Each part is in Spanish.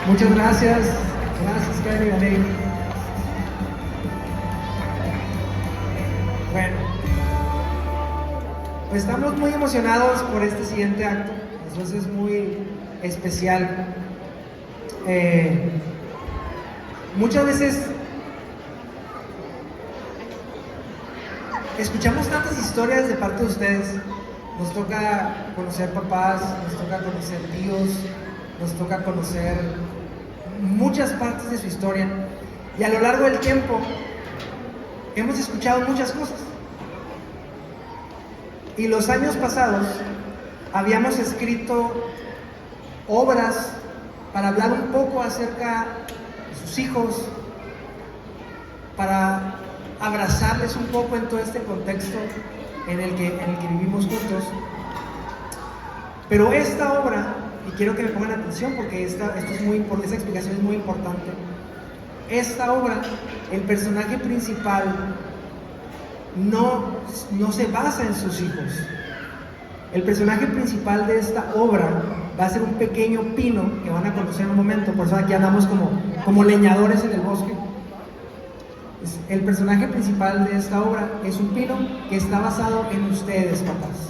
Muchas gracias. Gracias, Karen y Aley. Bueno, pues estamos muy emocionados por este siguiente acto. Eso es muy especial. Muchas veces escuchamos tantas historias de parte de ustedes. Nos toca conocer papás, nos toca conocer tíos, nos toca conocer muchas partes de su historia. Y a lo largo del tiempo hemos escuchado muchas cosas. Y los años pasados habíamos escrito obras para hablar un poco acerca de sus hijos, para abrazarles un poco en todo este contexto en el que vivimos juntos. Pero esta obra, y quiero que me pongan atención porque esta explicación es muy importante. Esta obra, el personaje principal no se basa en sus hijos. El personaje principal de esta obra va a ser un pequeño pino que van a conocer en un momento. Por eso aquí andamos como leñadores en el bosque. El personaje principal de esta obra es un pino que está basado en ustedes, papás.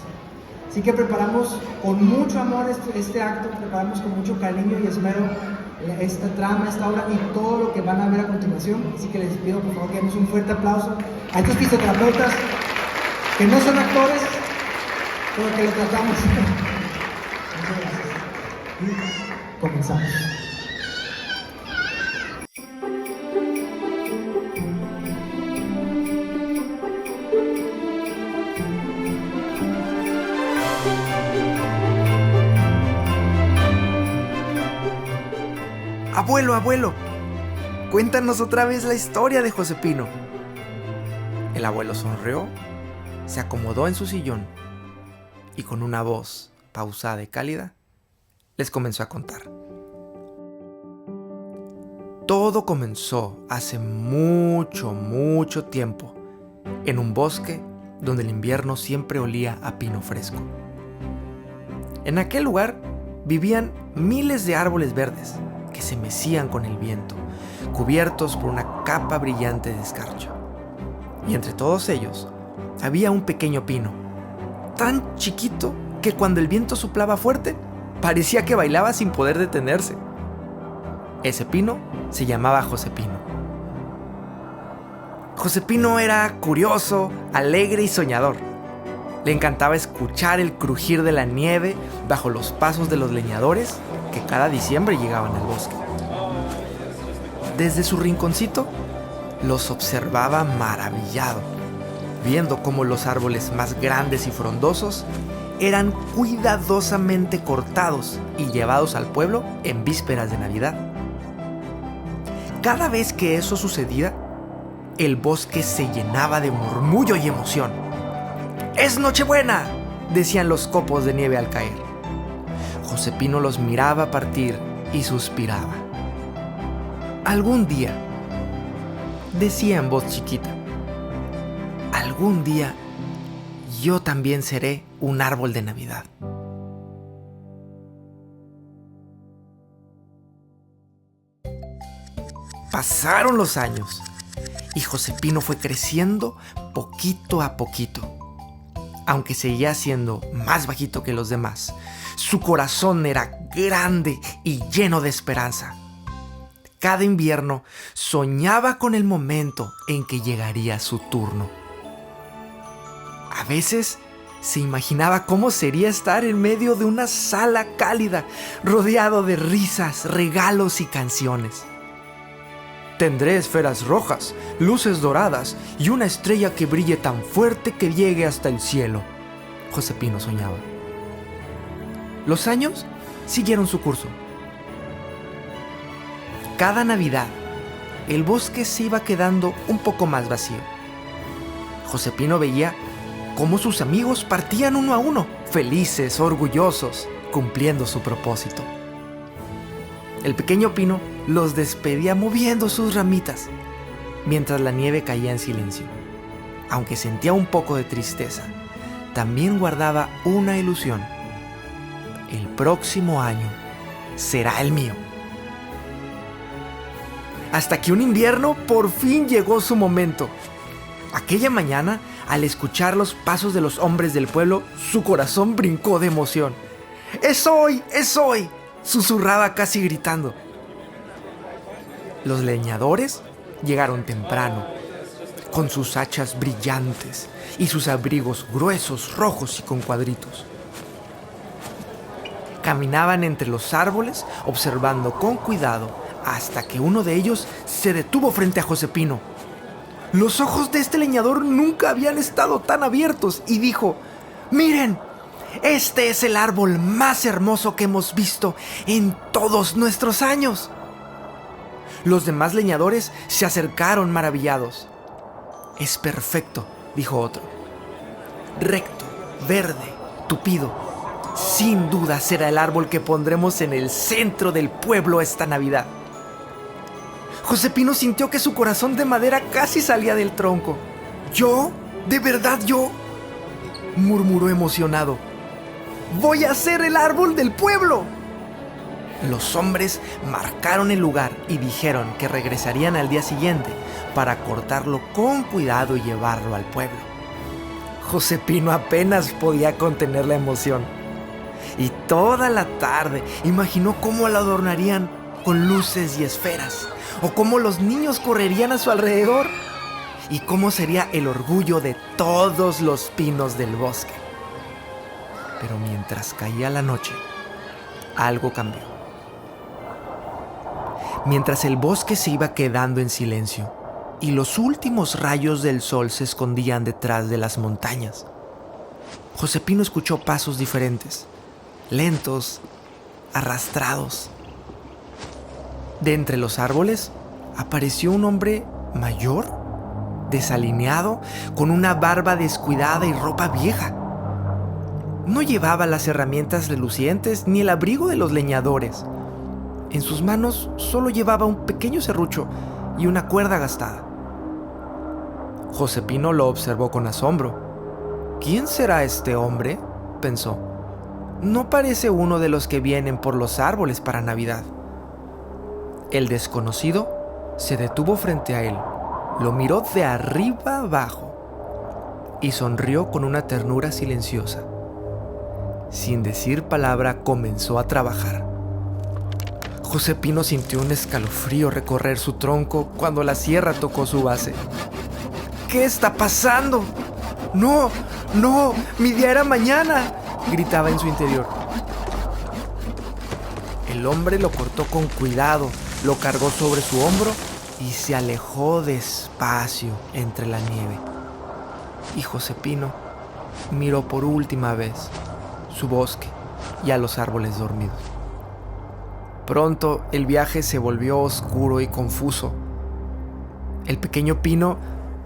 Así que preparamos con mucho amor este acto, preparamos con mucho cariño y esmero esta trama, esta obra y todo lo que van a ver a continuación. Así que les pido por favor que demos un fuerte aplauso a estos fisioterapeutas que no son actores, pero que lo tratamos. Muchas gracias. Y comenzamos. Abuelo, cuéntanos otra vez la historia de Josepino. El abuelo sonrió, se acomodó en su sillón y con una voz pausada y cálida les comenzó a contar. Todo comenzó hace mucho tiempo en un bosque donde el invierno siempre olía a pino fresco. En aquel lugar vivían miles de árboles verdes que se mecían con el viento, cubiertos por una capa brillante de escarcha. Y entre todos ellos había un pequeño pino, tan chiquito que cuando el viento soplaba fuerte, parecía que bailaba sin poder detenerse. Ese pino se llamaba Josepino. Josepino era curioso, alegre y soñador. Le encantaba escuchar el crujir de la nieve bajo los pasos de los leñadores que cada diciembre llegaban al bosque. Desde su rinconcito, los observaba maravillado, viendo cómo los árboles más grandes y frondosos eran cuidadosamente cortados y llevados al pueblo en vísperas de Navidad. Cada vez que eso sucedía, el bosque se llenaba de murmullo y emoción. ¡Es Nochebuena!, decían los copos de nieve al caer. Josepino los miraba partir y suspiraba. Algún día, decía en voz chiquita, algún día yo también seré un árbol de Navidad. Pasaron los años y Josepino fue creciendo poquito a poquito. Aunque seguía siendo más bajito que los demás, su corazón era grande y lleno de esperanza. Cada invierno soñaba con el momento en que llegaría su turno. A veces se imaginaba cómo sería estar en medio de una sala cálida, rodeado de risas, regalos y canciones. Tendré esferas rojas, luces doradas y una estrella que brille tan fuerte que llegue hasta el cielo, Josepino soñaba. Los años siguieron su curso. Cada Navidad, el bosque se iba quedando un poco más vacío. Josepino veía cómo sus amigos partían uno a uno, felices, orgullosos, cumpliendo su propósito. El pequeño pino los despedía moviendo sus ramitas, mientras la nieve caía en silencio. Aunque sentía un poco de tristeza, también guardaba una ilusión. El próximo año será el mío. hasta que un invierno por fin llegó su momento. Aquella mañana, al escuchar los pasos de los hombres del pueblo, su corazón brincó de emoción. ¡Es hoy! ¡Es hoy!, susurraba casi gritando. Los leñadores llegaron temprano, con sus hachas brillantes y sus abrigos gruesos, rojos y con cuadritos. Caminaban entre los árboles, observando con cuidado, hasta que uno de ellos se detuvo frente a Josepino. Los ojos de este leñador nunca habían estado tan abiertos y dijo: «Miren, este es el árbol más hermoso que hemos visto en todos nuestros años». Los demás leñadores se acercaron maravillados. «Es perfecto», dijo otro. «Recto, verde, tupido. Sin duda será el árbol que pondremos en el centro del pueblo esta Navidad». Josepino sintió que su corazón de madera casi salía del tronco. «¿Yo? ¿De verdad yo?», murmuró emocionado. «¡Voy a ser el árbol del pueblo!». Los hombres marcaron el lugar y dijeron que regresarían al día siguiente para cortarlo con cuidado y llevarlo al pueblo. Josepino apenas podía contener la emoción. Y toda la tarde imaginó cómo lo adornarían con luces y esferas, o cómo los niños correrían a su alrededor, y cómo sería el orgullo de todos los pinos del bosque. Pero mientras caía la noche, algo cambió. Mientras el bosque se iba quedando en silencio y los últimos rayos del sol se escondían detrás de las montañas, Josepino escuchó pasos diferentes, lentos, arrastrados. De entre los árboles apareció un hombre mayor, desalineado, con una barba descuidada y ropa vieja. No llevaba las herramientas relucientes ni el abrigo de los leñadores. En sus manos solo llevaba un pequeño serrucho y una cuerda gastada. Josepino lo observó con asombro. «¿Quién será este hombre?», pensó. «No parece uno de los que vienen por los árboles para Navidad». El desconocido se detuvo frente a él, lo miró de arriba abajo y sonrió con una ternura silenciosa. Sin decir palabra, comenzó a trabajar. Josepino sintió un escalofrío recorrer su tronco cuando la sierra tocó su base. «¿Qué está pasando? ¡No! ¡No! ¡Mi día era mañana!», gritaba en su interior. El hombre lo cortó con cuidado, lo cargó sobre su hombro y se alejó despacio entre la nieve. Y Josepino miró por última vez su bosque y a los árboles dormidos. Pronto el viaje se volvió oscuro y confuso. El pequeño pino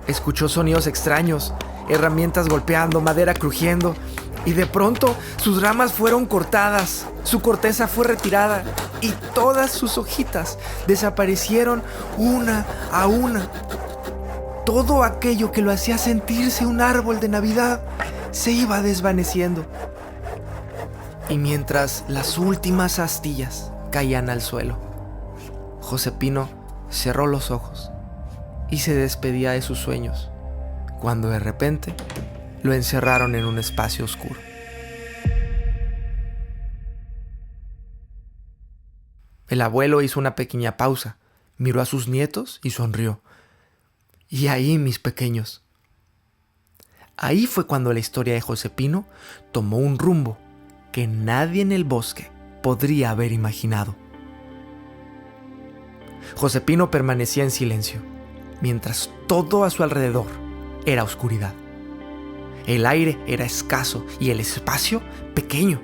escuchó sonidos extraños, herramientas golpeando, madera crujiendo, y de pronto sus ramas fueron cortadas, su corteza fue retirada y todas sus hojitas desaparecieron una a una. Todo aquello que lo hacía sentirse un árbol de Navidad se iba desvaneciendo. Y mientras las últimas astillas caían al suelo, Josepino cerró los ojos y se despedía de sus sueños, cuando de repente lo encerraron en un espacio oscuro. El abuelo hizo una pequeña pausa, miró a sus nietos y sonrió. «Y ahí, mis pequeños». Ahí fue cuando la historia de Josepino tomó un rumbo que nadie en el bosque podría haber imaginado. Josepino permanecía en silencio, mientras todo a su alrededor era oscuridad. El aire era escaso y el espacio pequeño.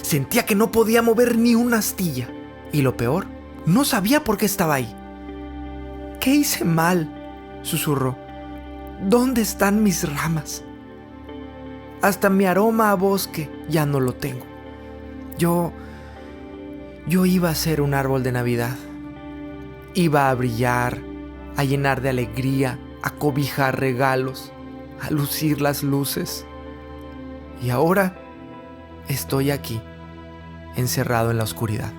Sentía que no podía mover ni una astilla, y lo peor, no sabía por qué estaba ahí. «¿Qué hice mal?», susurró. «¿Dónde están mis ramas? Hasta mi aroma a bosque ya no lo tengo. Yo iba a ser un árbol de Navidad. Iba a brillar, a llenar de alegría, a cobijar regalos, a lucir las luces. Y ahora estoy aquí, encerrado en la oscuridad».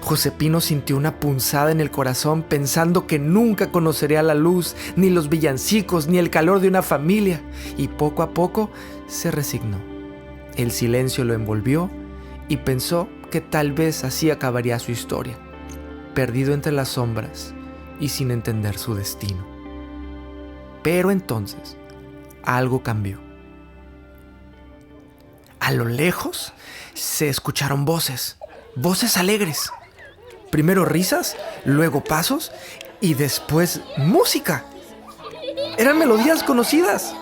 Josepino sintió una punzada en el corazón pensando que nunca conocería la luz, ni los villancicos, ni el calor de una familia, y poco a poco se resignó. El silencio lo envolvió y pensó que tal vez así acabaría su historia, perdido entre las sombras y sin entender su destino. Pero entonces, algo cambió. A lo lejos se escucharon voces alegres. Primero risas, luego pasos y después música. Eran melodías conocidas.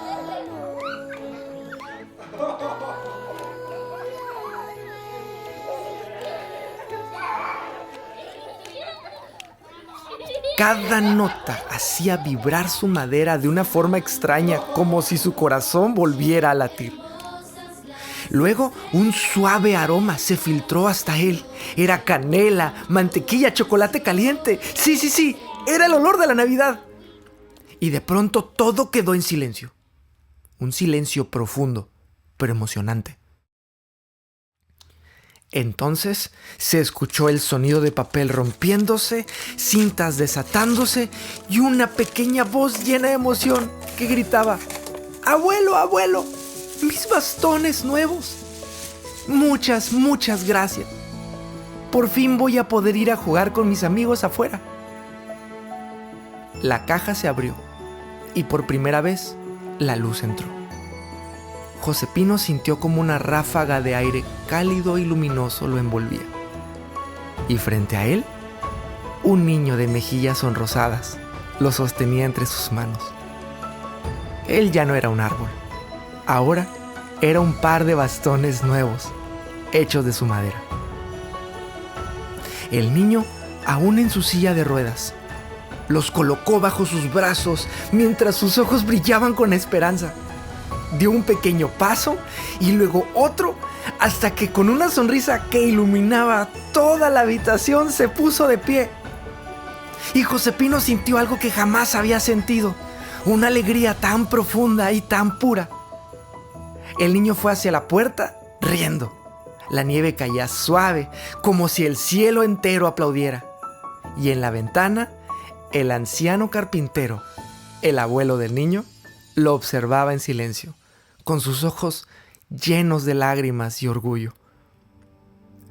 Cada nota hacía vibrar su madera de una forma extraña, como si su corazón volviera a latir. Luego, un suave aroma se filtró hasta él. Era canela, mantequilla, chocolate caliente. Sí, era el olor de la Navidad. Y de pronto todo quedó en silencio. Un silencio profundo, pero emocionante. Entonces se escuchó el sonido de papel rompiéndose, cintas desatándose y una pequeña voz llena de emoción que gritaba: ¡Abuelo, abuelo! ¡Mis bastones nuevos! Muchas gracias. Por fin voy a poder ir a jugar con mis amigos afuera. La caja se abrió y por primera vez la luz entró. Josepino sintió como una ráfaga de aire cálido y luminoso lo envolvía. Y frente a él, un niño de mejillas sonrosadas lo sostenía entre sus manos. Él ya no era un árbol. Ahora era un par de bastones nuevos, hechos de su madera. El niño, aún en su silla de ruedas, los colocó bajo sus brazos mientras sus ojos brillaban con esperanza. Dio un pequeño paso y luego otro, hasta que con una sonrisa que iluminaba toda la habitación se puso de pie. Y Josepino sintió algo que jamás había sentido, una alegría tan profunda y tan pura. El niño fue hacia la puerta riendo. La nieve caía suave, como si el cielo entero aplaudiera. Y en la ventana, el anciano carpintero, el abuelo del niño, lo observaba en silencio, con sus ojos llenos de lágrimas y orgullo.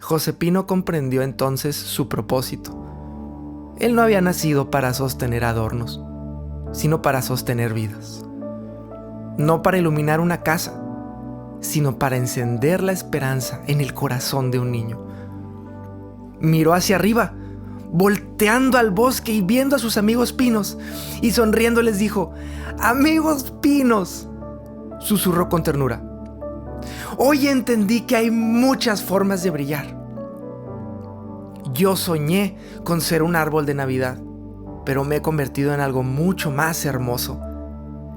Josepino comprendió entonces su propósito. Él no había nacido para sostener adornos, sino para sostener vidas. No para iluminar una casa, sino para encender la esperanza en el corazón de un niño. Miró hacia arriba, volteando al bosque y viendo a sus amigos pinos, y sonriendo les dijo: «Amigos pinos», susurró con ternura, «hoy entendí que hay muchas formas de brillar. Yo soñé con ser un árbol de Navidad, pero me he convertido en algo mucho más hermoso.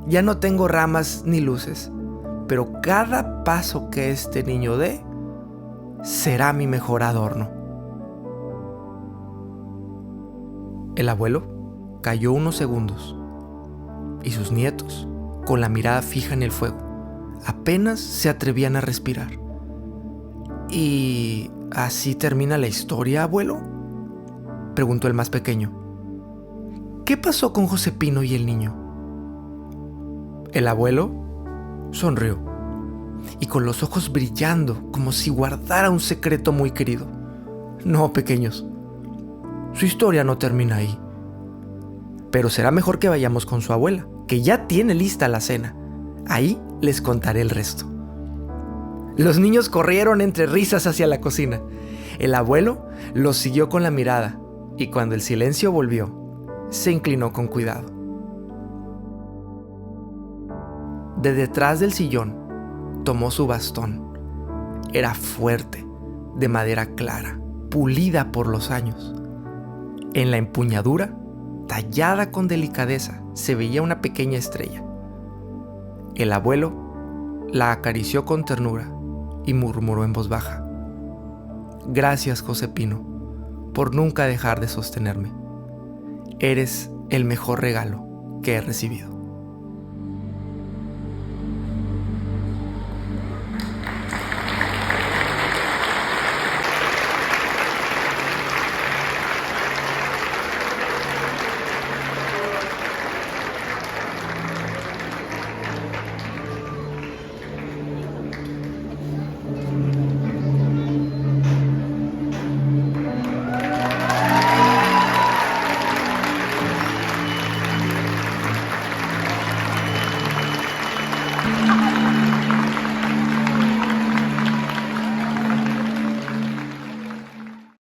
Ya no tengo ramas ni luces, pero cada paso que este niño dé será mi mejor adorno». El abuelo calló unos segundos y sus nietos, con la mirada fija en el fuego, apenas se atrevían a respirar. «¿Y así termina la historia, abuelo?», preguntó el más pequeño. «¿Qué pasó con Josepino y el niño?». El abuelo sonrió y con los ojos brillando como si guardara un secreto muy querido. «No, pequeños, su historia no termina ahí. Pero será mejor que vayamos con su abuela, que ya tiene lista la cena. Ahí les contaré el resto». Los niños corrieron entre risas hacia la cocina. El abuelo los siguió con la mirada y cuando el silencio volvió, se inclinó con cuidado. De detrás del sillón tomó su bastón. Era fuerte, de madera clara, pulida por los años. En la empuñadura, tallada con delicadeza, se veía una pequeña estrella. El abuelo la acarició con ternura y murmuró en voz baja: «Gracias, Josepino, por nunca dejar de sostenerme. Eres el mejor regalo que he recibido».